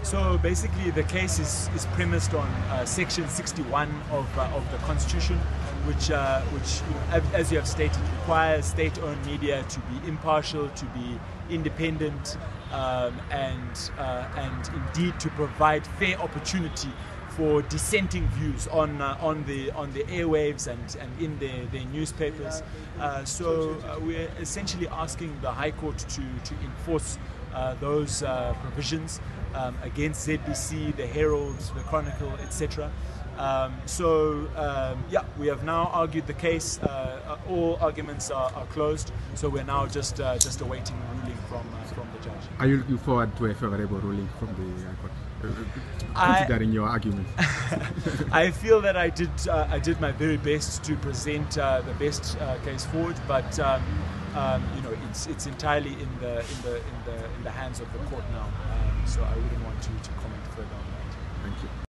So basically the case is premised on section 61 of the Constitution, which you know, as you have stated, requires state-owned media to be impartial, to be independent, and indeed to provide fair opportunity for dissenting views on the airwaves and in their newspapers. So we're essentially asking the High Court to enforce those provisions against ZBC, the Herald, the Chronicle, etc. Yeah, we have now argued the case. All arguments are closed, so we're now just awaiting a ruling from the judge. Are you looking forward to a favorable ruling from the High Court, considering your argument? I feel that I did my very best to present the best case forward, but you know, it's entirely in the hands of the court now. So I wouldn't want to comment further on that. Thank you.